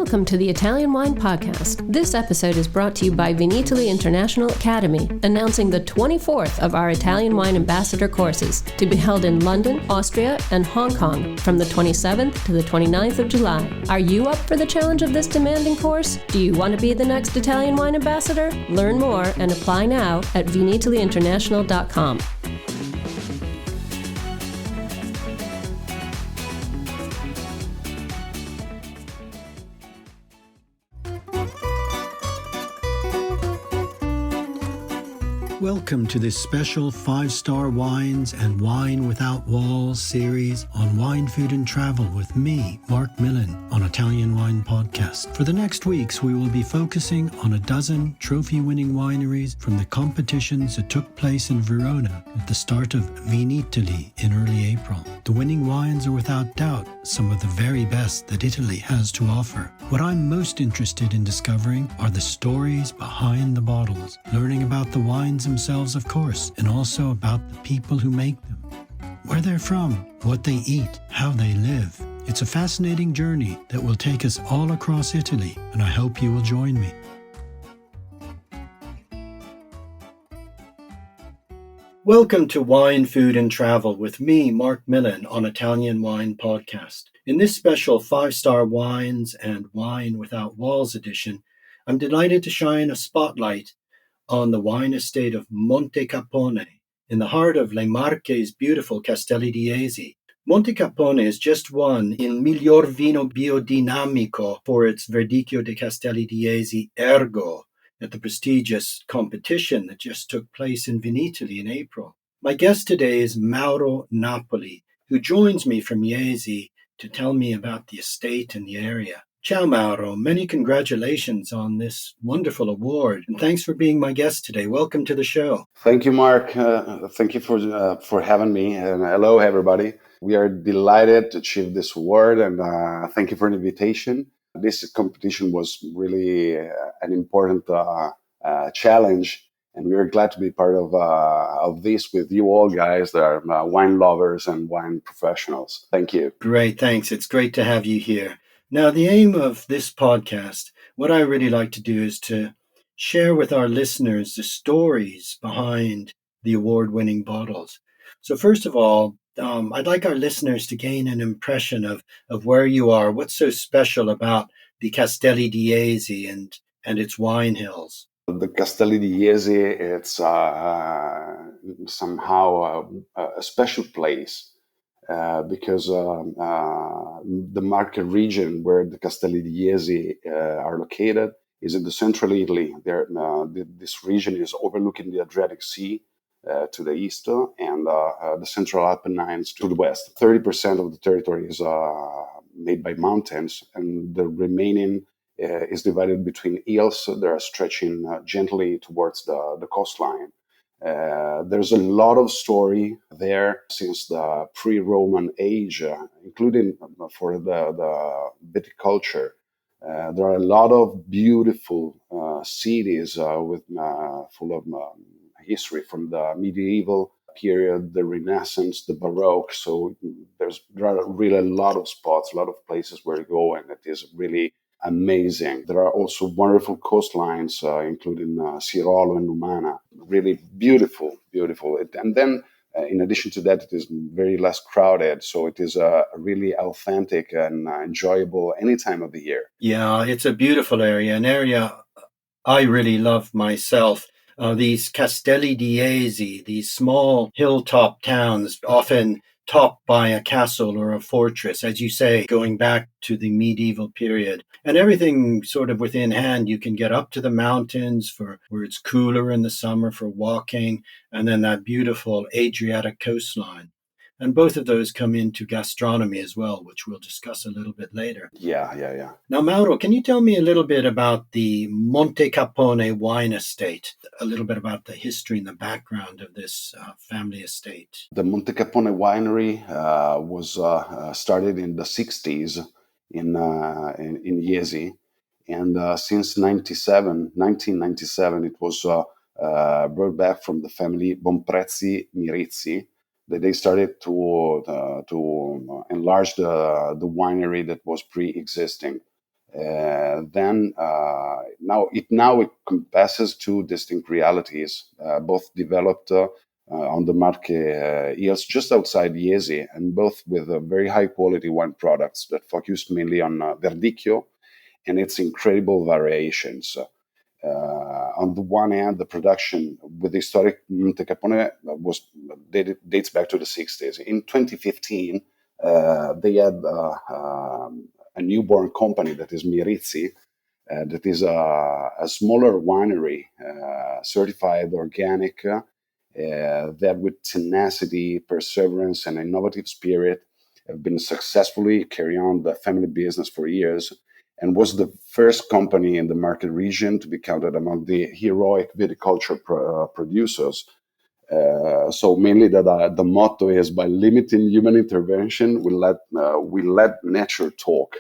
Welcome to the Italian Wine Podcast. This episode is brought to you by Vinitaly International Academy, announcing the 24th of our Italian Wine Ambassador courses to be held in London, Austria, and Hong Kong from the 27th to the 29th of July. Are you up for the challenge of this demanding course? Do you want to be the next Italian Wine Ambassador? Learn more and apply now at vinitalyinternational.com. Welcome to this special 5-star Wines and Wine Without Walls series on wine, food and travel with me, Marc Millon, on Italian Wine Podcast. For the next weeks, we will be focusing on a dozen trophy-winning wineries from the competitions that took place in Verona at the start of Vinitaly in early April. The winning wines are without doubt some of the very best that Italy has to offer. What I'm most interested in discovering are the stories behind the bottles, learning about the wines themselves, of course, and also about the people who make them, where they're from, what they eat, how they live. It's a fascinating journey that will take us all across Italy, and I hope you will join me. Welcome to Wine, Food and Travel with me, Marc Millon, on Italian Wine Podcast. In this special 5-star Wines and Wine Without Walls edition, I'm delighted to shine a spotlight on the wine estate of Montecappone, in the heart of Le Marche's beautiful Castelli di Jesi. Montecappone is just won in Miglior Vino Biodinamico for its Verdicchio de Castelli di Jesi Ergo at the prestigious competition that just took place in Vinitaly in April. My guest today is Mauro Napoli, who joins me from Jesi to tell me about the estate and the area. Ciao Mauro, many congratulations on this wonderful award, and thanks for being my guest today. Welcome to the show. Thank you, Marc. Thank you for having me, and hello everybody. We are delighted to achieve this award, and thank you for the invitation. This competition was really an important challenge, and we are glad to be part of this with you all guys that are wine lovers and wine professionals. Thank you. Great, thanks. It's great to have you here. Now, the aim of this podcast, what I really like to do is to share with our listeners the stories behind the award-winning bottles. So first of all, I'd like our listeners to gain an impression of where you are, what's so special about the Castelli di Jesi and its wine hills. The Castelli di Jesi, it's somehow a special place. Because the Marche region where the Castelli di Jesi are located is in the central Italy. This region is overlooking the Adriatic Sea to the east and the Central Apennines to the west. 30% of the territory is made by mountains, and the remaining is divided between hills that are stretching gently towards the coastline. There's a lot of story there since the pre-Roman age, including for the viticulture. There are a lot of beautiful cities with full of history from the medieval period, the Renaissance, the Baroque. So there are really a lot of spots, a lot of places where to go, and it is really amazing. There are also wonderful coastlines, including Sirolo and Numana. Really beautiful. And then, in addition to that, it is very less crowded. So it is really authentic and enjoyable any time of the year. Yeah, it's a beautiful area, an area I really love myself. These Castelli di Jesi, these small hilltop towns, often topped by a castle or a fortress, as you say, going back to the medieval period. And everything sort of within hand. You can get up to the mountains where it's cooler in the summer for walking, and then that beautiful Adriatic coastline. And both of those come into gastronomy as well, which we'll discuss a little bit later. Yeah. Now, Mauro, can you tell me a little bit about the Montecappone wine estate, a little bit about the history and the background of this family estate? The Montecappone Winery was started in the 60s in Jesi. And since 1997, it was brought back from the family Bomprezzo-Mirizzi, that they started to enlarge the winery that was pre-existing. Then now it compasses two distinct realities, both developed on the Marche hills just outside Jesi, and both with very high quality wine products that focus mainly on Verdicchio and its incredible variations. On the one hand, the production with the historic Montecappone dates back to the 60s. In 2015, they had a newborn company that is Mirizzi, that is a smaller winery, certified organic, that with tenacity, perseverance, and innovative spirit have been successfully carrying on the family business for years, and was the first company in the market region to be counted among the heroic viticulture producers. So mainly that the motto is, by limiting human intervention, we let nature talk.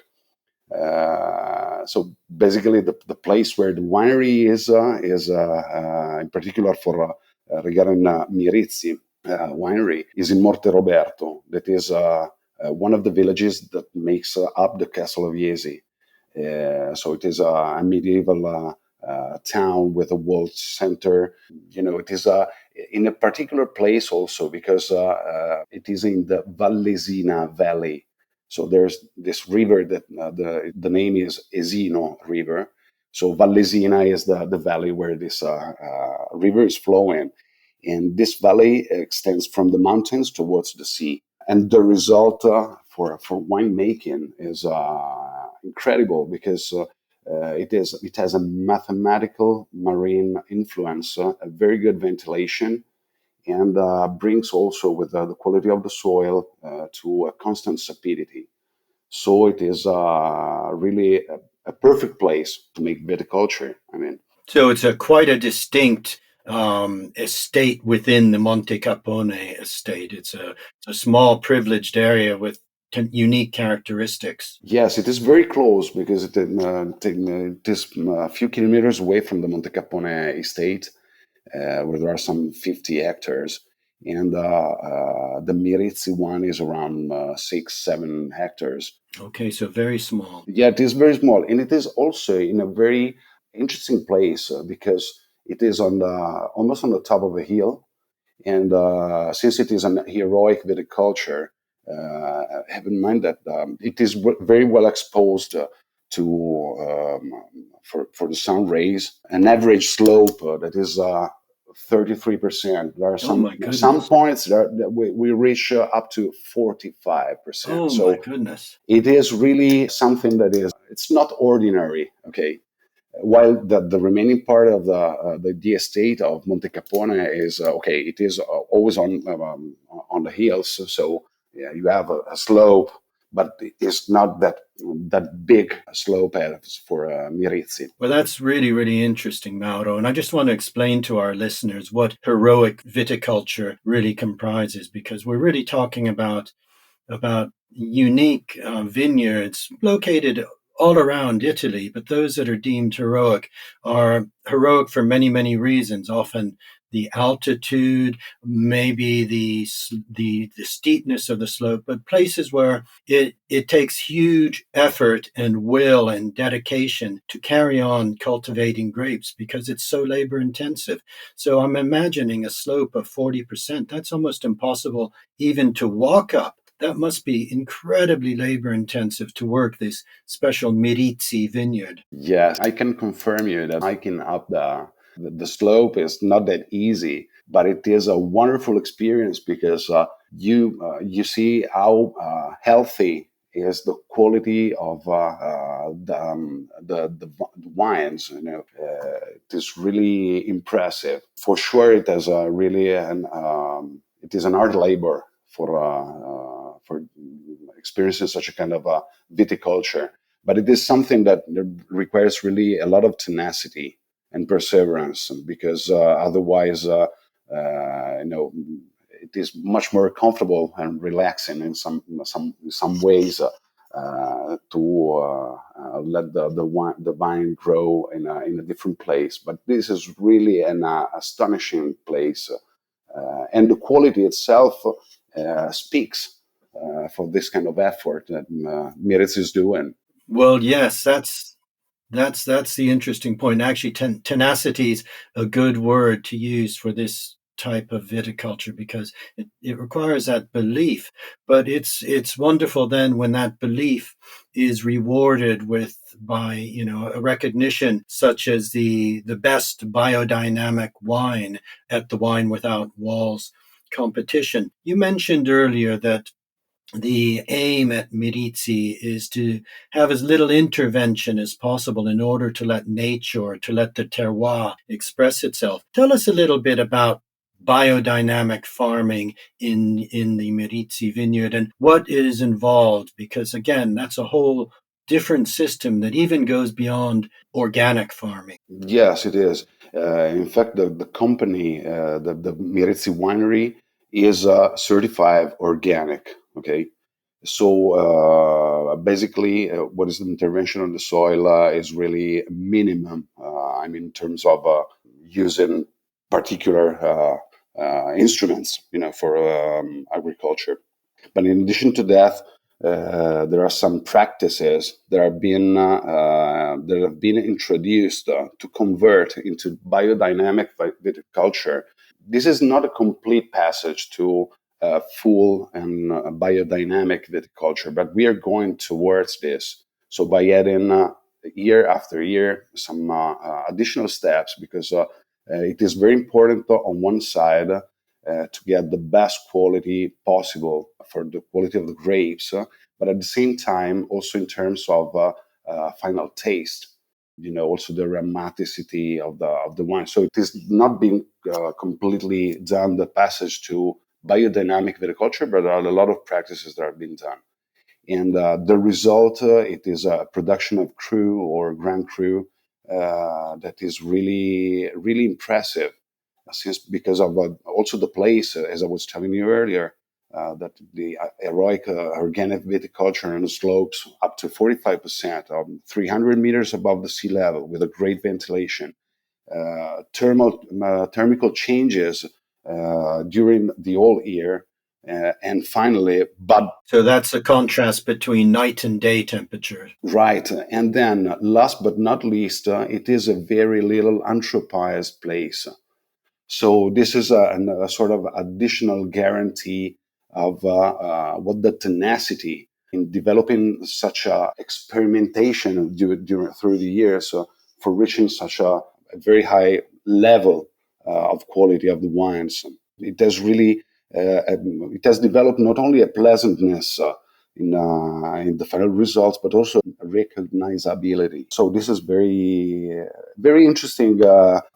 So basically, the place where the winery is in particular for regarding Mirizzi winery, is in Morte Roberto. That is one of the villages that makes up the castle of Jesi. So it is a medieval town with a walled center. It is in a particular place also because it is in the Vallesina Valley. So there's this river that the name is Esino River. So Vallesina is the valley where this river is flowing. And this valley extends from the mountains towards the sea. And the result for winemaking is incredible because it has a mathematical marine influence, a very good ventilation, and brings also with the quality of the soil to a constant sapidity. So it is really a perfect place to make viticulture. So it's quite a distinct estate within the Montecappone estate. It's a small privileged area with unique characteristics. Yes, it is very close because it is a few kilometers away from the Montecappone estate, where there are some 50 hectares. And the Mirizzi one is around 6-7 hectares. Okay, so very small. Yeah, it is very small. And it is also in a very interesting place because it is almost on the top of a hill. And since it is an heroic viticulture, have in mind that it is very well exposed for the sun rays. An average slope that is 33%. There are some points that we reach up to 45%. Oh, so my goodness! It is really something that it's not ordinary. Okay. While the remaining part of the estate of Montecappone is okay, it is always on the hills, so yeah, you have a slope, but it's not that big slope as for Mirizzi. Well, that's really, really interesting, Mauro. And I just want to explain to our listeners what heroic viticulture really comprises, because we're really talking about unique vineyards located all around Italy, but those that are deemed heroic are heroic for many, many reasons. Often the altitude, maybe the steepness of the slope, but places where it takes huge effort and will and dedication to carry on cultivating grapes because it's so labor intensive. So I'm imagining a slope of 40%. That's almost impossible even to walk up. That must be incredibly labor intensive to work this special Mirizzi vineyard. Yes, I can confirm you that hiking up the slope is not that easy, but it is a wonderful experience because you see how healthy is the quality of the wines. It is really impressive. For sure, it is really it is an hard labor for experiencing such a kind of viticulture. But it is something that requires really a lot of tenacity and perseverance, because otherwise, it is much more comfortable and relaxing in some ways to let the vine grow in a different place. But this is really an astonishing place, and the quality itself speaks for this kind of effort that Mirizzi is doing. Well, yes, that's the interesting point. Actually, tenacity is a good word to use for this type of viticulture because it requires that belief. But it's wonderful then when that belief is rewarded with by a recognition such as the best biodynamic wine at the Wine Without Walls competition. You mentioned earlier that the aim at Mirizzi is to have as little intervention as possible in order to let nature, to let the terroir express itself. Tell us a little bit about biodynamic farming in the Mirizzi vineyard and what is involved, because again, that's a whole different system that even goes beyond organic farming. Yes, it is. In fact, the company, the Mirizzi Winery, is certified organic. Okay, so basically, what is the intervention on the soil is really minimum. I mean, in terms of using particular instruments, for agriculture. But in addition to that, there are some practices that have been introduced to convert into biodynamic viticulture. This is not a complete passage to full and biodynamic viticulture, but we are going towards this. So by adding year after year some additional steps, because it is very important on one side to get the best quality possible for the quality of the grapes, but at the same time, also in terms of final taste, also the aromaticity of the wine. So it is not being completely done the passage to biodynamic viticulture, but there are a lot of practices that are being done. And the result, it is a production of cru or Grand Cru that is really, really impressive since because of also the place, as I was telling you earlier, that the heroic organic viticulture on the slopes up to 45%, 300 meters above the sea level with a great ventilation, thermical changes during the whole year, and finally, but So that's a contrast between night and day temperature. right, and then last but not least, it is a very little anthropized place. So this is a sort of additional guarantee of what the tenacity in developing such a experimentation through the years for reaching such a very high level of quality of the wines. It has really it has developed not only a pleasantness in the final results, but also recognizability. So this is very interesting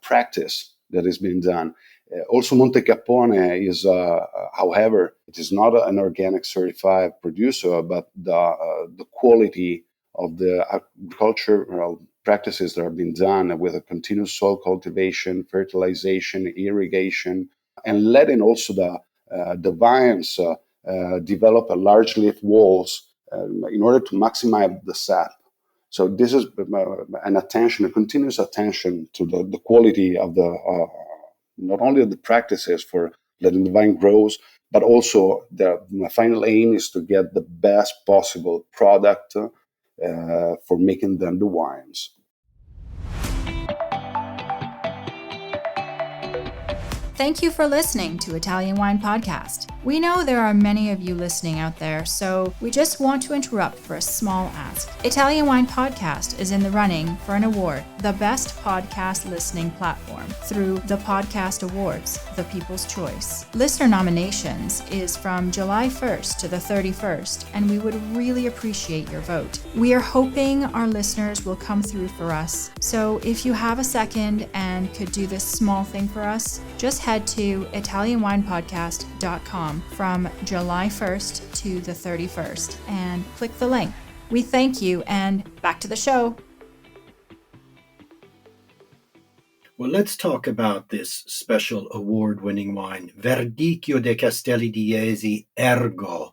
practice that is being done. Also, Montecappone is, however, it is not an organic certified producer, but the quality of the agricultural practices that are being done with a continuous soil cultivation, fertilization, irrigation, and letting also the vines develop a large leaf walls in order to maximize the sap. So this is an attention, a continuous attention to the quality of the not only of the practices for letting the vine grows, but also the final aim is to get the best possible product for making them the wines. Thank you for listening to Italian Wine Podcast. We know there are many of you listening out there, so we just want to interrupt for a small ask. Italian Wine Podcast is in the running for an award, the Best Podcast Listening Platform, through the Podcast Awards, the People's Choice. Listener nominations is from July 1st to the 31st, and we would really appreciate your vote. We are hoping our listeners will come through for us, so if you have a second and could do this small thing for us, just head to ItalianWinePodcast.com from July 1st to the 31st and click the link. We thank you, and back to the show. Well, let's talk about this special award-winning wine, Verdicchio dei Castelli di Jesi Ergo,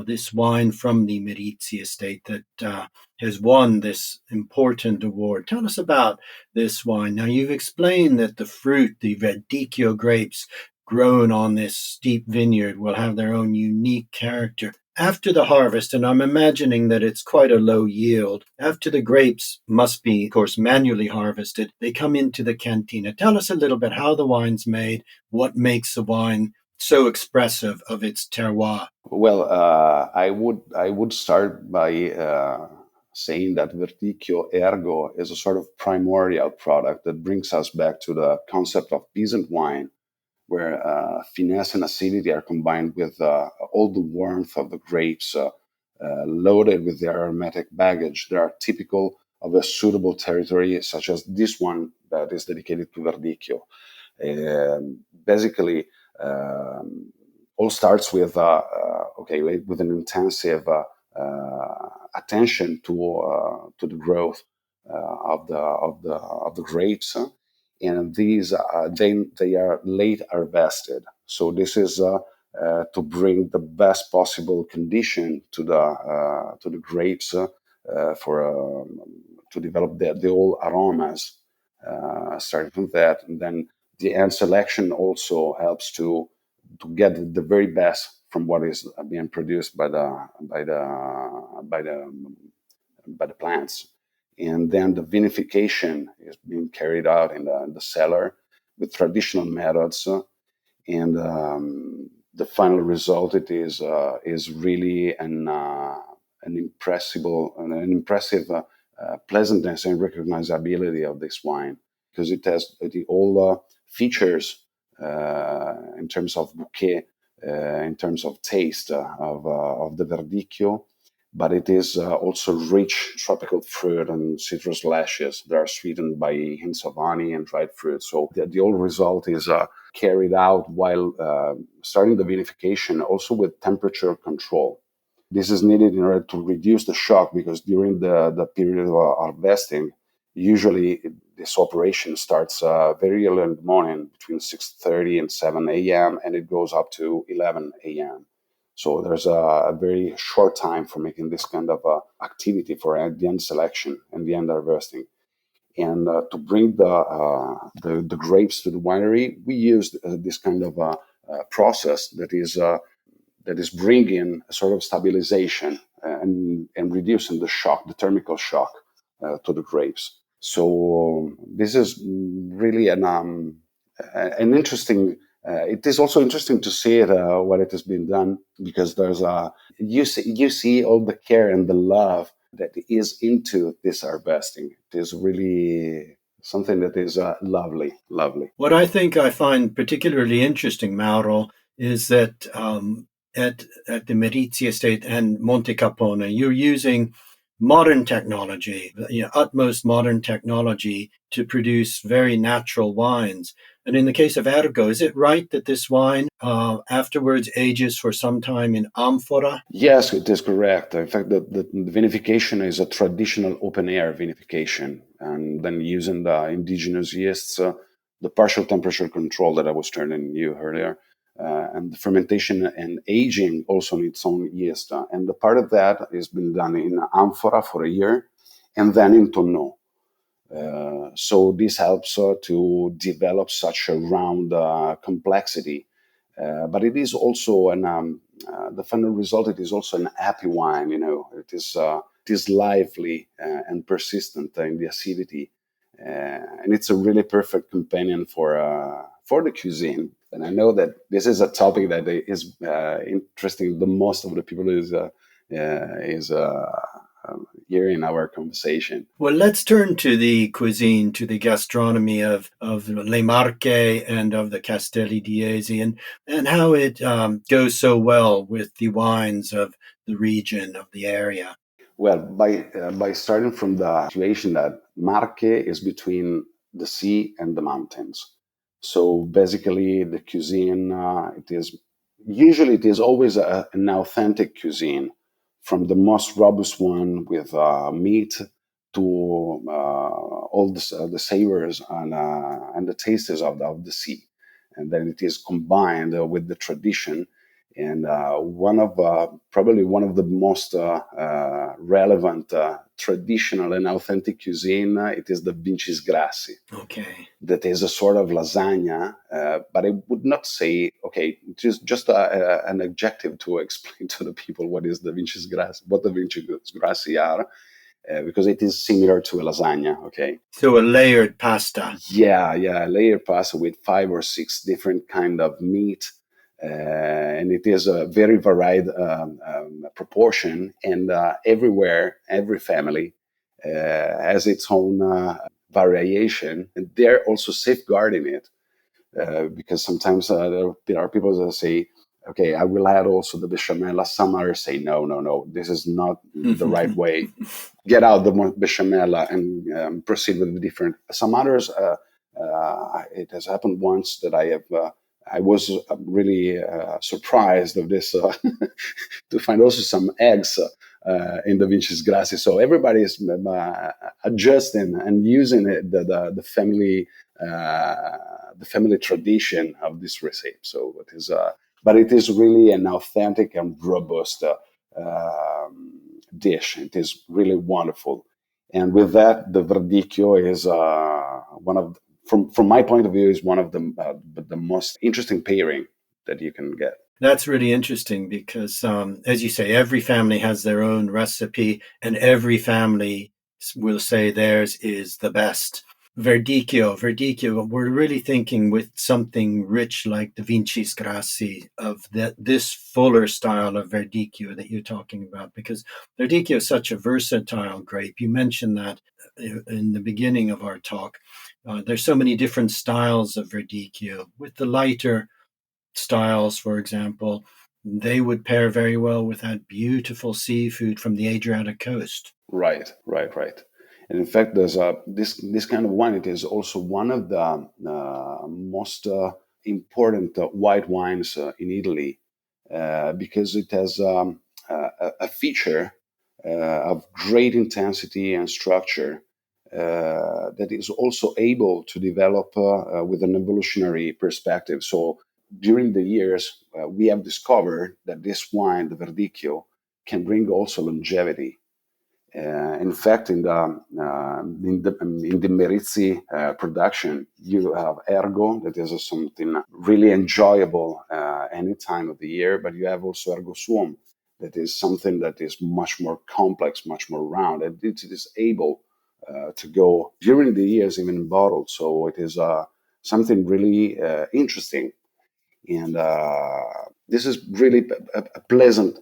this wine from the Mirizzi estate that has won this important award. Tell us about this wine. Now, you've explained that the fruit, the Verdicchio grapes grown on this steep vineyard, will have their own unique character. After the harvest, and I'm imagining that it's quite a low yield, after the grapes must be, of course, manually harvested, they come into the cantina. Tell us a little bit how the wine's made, what makes the wine so expressive of its terroir. Well, I would start by saying that Verdicchio Ergo is a sort of primordial product that brings us back to the concept of peasant wine, where finesse and acidity are combined with all the warmth of the grapes, loaded with their aromatic baggage that are typical of a suitable territory, such as this one that is dedicated to Verdicchio. Basically, all starts with with an intensive attention to the growth of the grapes, and these then they are late harvested. So this is to bring the best possible condition to the grapes for to develop the whole aromas. Starting from that, and then the end selection also helps to get the very best from what is being produced by the plants. And then the vinification is being carried out in the cellar with traditional methods, and the final result it is really an impressive pleasantness and recognizability of this wine, because it has all the features in terms of bouquet, in terms of taste of the Verdicchio, but it is also rich tropical fruit and citrus lashes that are sweetened by hints of honey and dried fruit. So the whole result is carried out while starting the vinification, also with temperature control. This is needed in order to reduce the shock, because during the period of harvesting, usually this operation starts very early in the morning, between 6:30 and 7 a.m., and it goes up to 11 a.m. So there's a very short time for making this kind of activity for the end selection and the end harvesting. And to bring the grapes to the winery, we used this kind of process that is bringing a sort of stabilization and reducing the shock, the thermical shock to the grapes. So this is really an interesting. It is also interesting to see it what it has been done, because there's you see all the care and the love that is into this harvesting. It is really something that is lovely, lovely. What I find particularly interesting, Mauro, is that at the Mirizzi estate and Montecappone, you're using modern technology, utmost modern technology to produce very natural wines. And in the case of Ergo, is it right that this wine afterwards ages for some time in amphora? Yes, it is correct. In fact, the vinification is a traditional open air vinification, and then using the indigenous yeasts, the partial temperature control that I was telling you earlier, and the fermentation and aging also on its own yeast. And the part of that has been done in amphora for a year, and then in tonneau. So this helps to develop such a round complexity. But it is also the final result. It is also an happy wine. It is lively and persistent in the acidity, and it's a really perfect companion for the cuisine. And I know that this is a topic that is interesting the most of the people is here in our conversation. Well, let's turn to the cuisine, to the gastronomy of Le Marche and of the Castelli di Jesi, and how it goes so well with the wines of the region, of the area. Well, by starting from the situation that Marche is between the sea and the mountains. So basically, the cuisine it is always an authentic cuisine, from the most robust one with meat to all the savors and the tastes of the sea, and then it is combined with the tradition And probably one of the most relevant, traditional and authentic cuisine, it is the vincis grassi. Okay. That is a sort of lasagna, but I would not say, okay, it is just an adjective to explain to the people what is the vincis grassi, what the vincis grassi are, because it is similar to a lasagna, okay? So a layered pasta. Yeah, layered pasta with 5 or 6 different kind of meat, and it is a very varied proportion, and everywhere, every family has its own variation, and they're also safeguarding it, because sometimes there are people that say, okay, I will add also the bechamel. Some others say, no, this is not the right way. Get out the bechamel and proceed with the different. Some others, it has happened once that I was really surprised of this to find also some eggs in the vincis grassi. So everybody is adjusting and using it, the family tradition of this recipe. So it is, but it is really an authentic and robust dish. It is really wonderful. And with that, the verdicchio is one of, from my point of view, is one of the most interesting pairing that you can get. That's really interesting because, as you say, every family has their own recipe, and every family will say theirs is the best. Verdicchio, we're really thinking with something rich like the vincis grassi, of this fuller style of verdicchio that you're talking about, because verdicchio is such a versatile grape. You mentioned that in the beginning of our talk. There's so many different styles of verdicchio. With the lighter styles, for example, they would pair very well with that beautiful seafood from the Adriatic coast. Right. And in fact, there's this kind of wine. It is also one of the most important white wines in Italy, because it has a feature of great intensity and structure that is also able to develop with an evolutionary perspective. So during the years, we have discovered that this wine, the Verdicchio, can bring also longevity. In fact, in the Mirizzi production, you have ergo, that is something really enjoyable any time of the year, but you have also ergo suom, that is something that is much more complex, much more round, and it is able to go during the years even in bottles. So it is something really interesting, and this is really a pleasant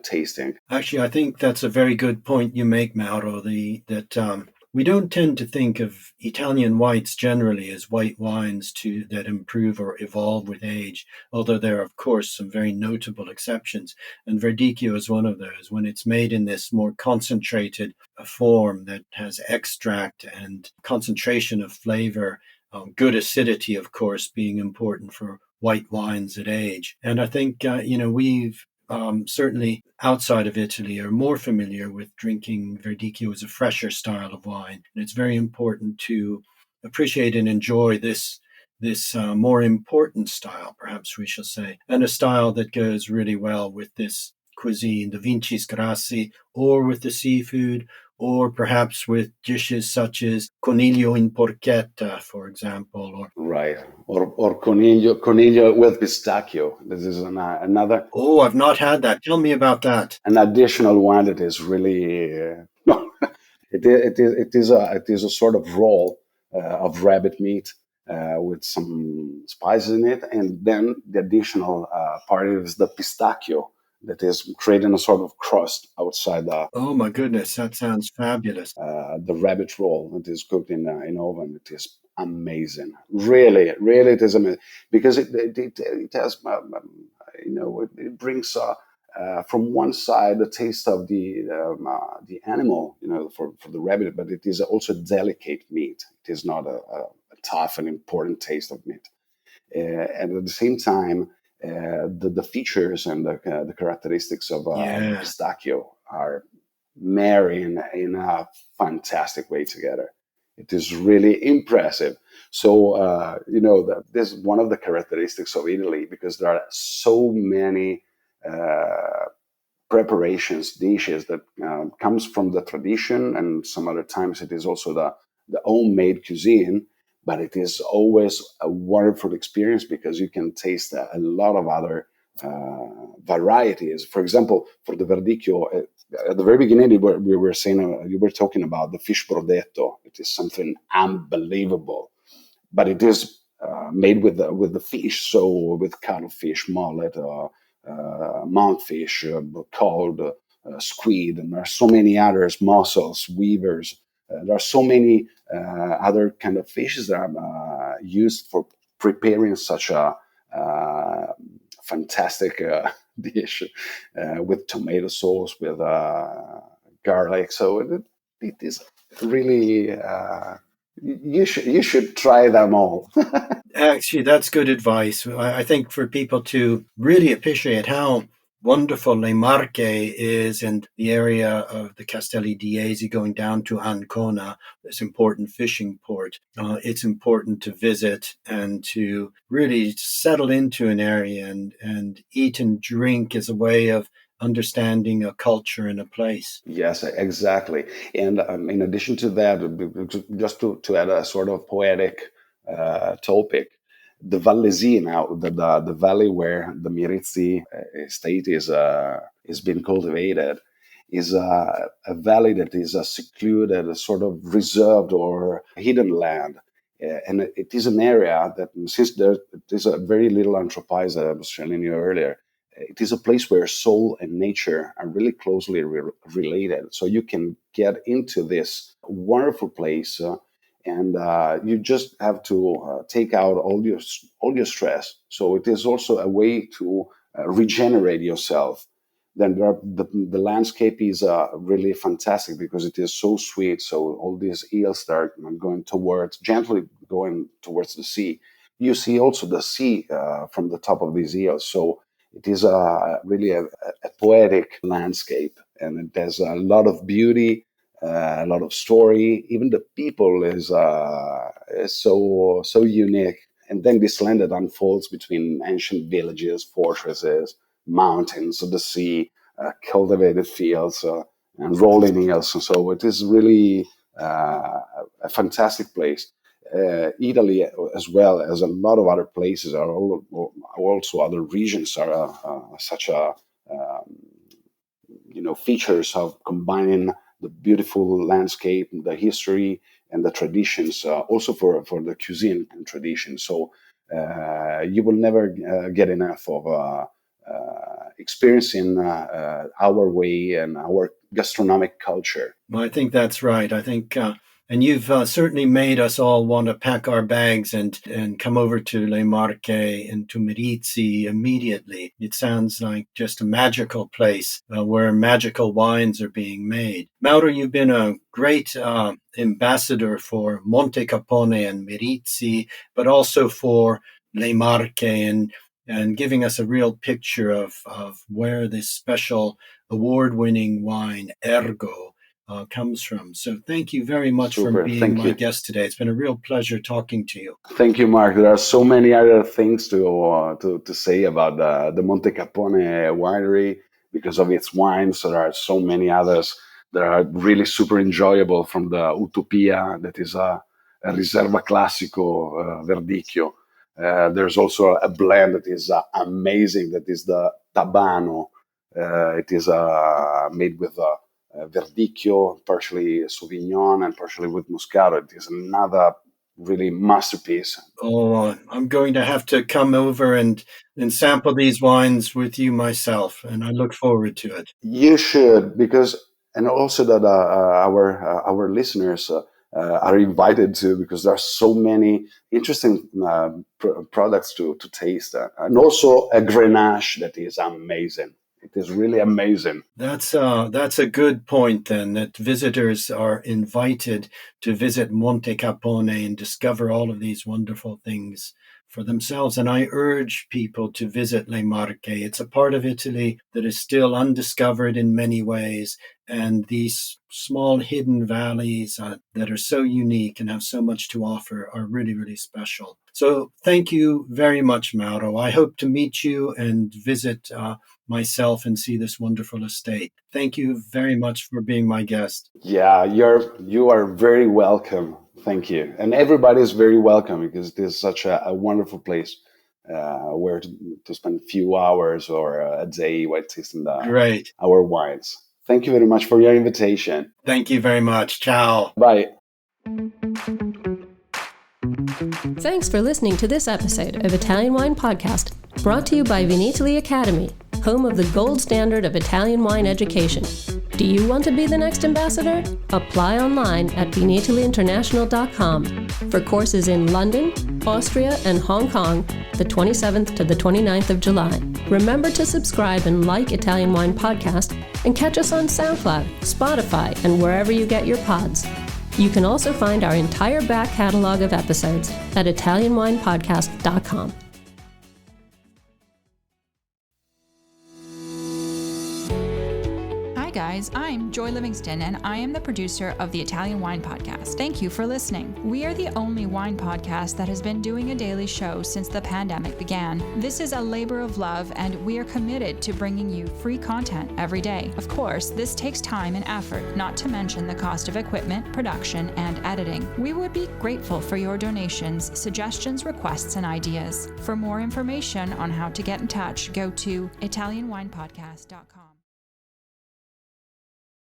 tasting. Actually, I think that's a very good point you make, Mauro. That we don't tend to think of Italian whites generally as white wines that improve or evolve with age, although there are, of course, some very notable exceptions. And Verdicchio is one of those. When it's made in this more concentrated form that has extract and concentration of flavor, good acidity, of course, being important for white wines at age. And I think, we've certainly outside of Italy are more familiar with drinking Verdicchio as a fresher style of wine. And it's very important to appreciate and enjoy this more important style, perhaps we shall say, and a style that goes really well with this cuisine, the vincis grassi, or with the seafood, or perhaps with dishes such as coniglio in porchetta, for example, or right, or coniglio with pistachio. This is another. Oh, I've not had that. Tell me about that. An additional one that is really no. It is a sort of roll of rabbit meat with some spices in it, and then the additional part is the pistachio that is creating a sort of crust outside Oh my goodness, that sounds fabulous. the rabbit roll. It is cooked in oven. It is amazing. Really, it is amazing because it has it brings from one side the taste of the animal, for the rabbit, but it is also delicate meat. It is not a tough and important taste of meat, and at the same time, the features and the characteristics of Yeah. pistachio are marrying in a fantastic way together. It is really impressive. So, this is one of the characteristics of Italy, because there are so many preparations, dishes that comes from the tradition, and some other times it is also the homemade cuisine. But it is always a wonderful experience because you can taste a lot of other varieties. For example, for the verdicchio, at the very beginning, we were saying, you were talking about the fish brodetto. It is something unbelievable, but it is made with the fish, so with cuttlefish, mullet, monkfish, cod, squid, and there are so many others, mussels, weavers. There are so many other kind of fishes that are used for preparing such a fantastic dish with tomato sauce, with garlic. So it is really you should try them all. Actually, that's good advice. I think for people to really appreciate how wonderful Le Marche is in the area of the Castelli di Jesi going down to Ancona, this important fishing port. It's important to visit and to really settle into an area and eat and drink as a way of understanding a culture and a place. Yes, exactly. And in addition to that, just to add a sort of poetic topic, the Vallesina, the valley where the Mirizzi estate is being cultivated, is a valley that is a secluded, a sort of reserved or hidden land. And it is an area that, since there is a very little anthropized, I was telling you earlier, it is a place where soul and nature are really closely related. So you can get into this wonderful place, and you just have to take out all your stress. So it is also a way to regenerate yourself. Then the landscape is really fantastic because it is so sweet. So all these hills that are gently going towards the sea. You see also the sea from the top of these hills. So it is really a poetic landscape, and it has a lot of beauty, a lot of story. Even the people is so unique. And then this land that unfolds between ancient villages, fortresses, mountains, the sea, cultivated fields, and rolling hills. And so it is really a fantastic place. Italy, as well as a lot of other places, also other regions are such a features of combining the beautiful landscape, the history, and the traditions. Also for the cuisine and tradition. So you will never get enough of experiencing our way and our gastronomic culture. Well, I think that's right. I think, and you've certainly made us all want to pack our bags and come over to Le Marche and to Mirizzi immediately. It sounds like just a magical place where magical wines are being made. Mauro, you've been a great ambassador for Montecappone and Mirizzi, but also for Le Marche and giving us a real picture of where this special award-winning wine, Ergo, comes from. So thank you very much for being my guest today. It's been a real pleasure talking to you. Thank you, Mark. There are so many other things to say about the Montecappone Winery because of its wines. There are so many others that are really super enjoyable, from the Utopia, that is a Riserva Classico Verdicchio. There's also a blend that is amazing, that is the Tabano. It is made with Verdicchio, partially Sauvignon, and partially with Moscato. It is another really masterpiece. Oh, I'm going to have to come over and sample these wines with you myself, and I look forward to it. You should, and also that our listeners are invited to, because there are so many interesting products to taste, and also a Grenache that is amazing. It is really amazing. That's a good point then, that visitors are invited to visit Montecappone and discover all of these wonderful things for themselves. And I urge people to visit Le Marche. It's a part of Italy that is still undiscovered in many ways. And these small hidden valleys that are so unique and have so much to offer are really, really special. So thank you very much, Mauro. I hope to meet you and visit myself and see this wonderful estate. Thank you very much for being my guest. Yeah, you are very welcome. Thank you. And everybody is very welcome because it is such a wonderful place where to spend a few hours or a day while tasting Great. our wines. Thank you very much for your invitation. Thank you very much. Ciao. Bye. Thanks for listening to this episode of Italian Wine Podcast, brought to you by Vinitaly Academy, home of the gold standard of Italian wine education. Do you want to be the next ambassador? Apply online at vinitalyinternational.com for courses in London, Austria, and Hong Kong, the 27th to the 29th of July. Remember to subscribe and like Italian Wine Podcast and catch us on SoundCloud, Spotify, and wherever you get your pods. You can also find our entire back catalog of episodes at ItalianWinePodcast.com. Hi guys, I'm Joy Livingston and I am the producer of the Italian Wine Podcast. Thank you for listening. We are the only wine podcast that has been doing a daily show since the pandemic began. This is a labor of love and we are committed to bringing you free content every day. Of course, this takes time and effort, not to mention the cost of equipment, production, and editing. We would be grateful for your donations, suggestions, requests, and ideas. For more information on how to get in touch, go to ItalianWinePodcast.com.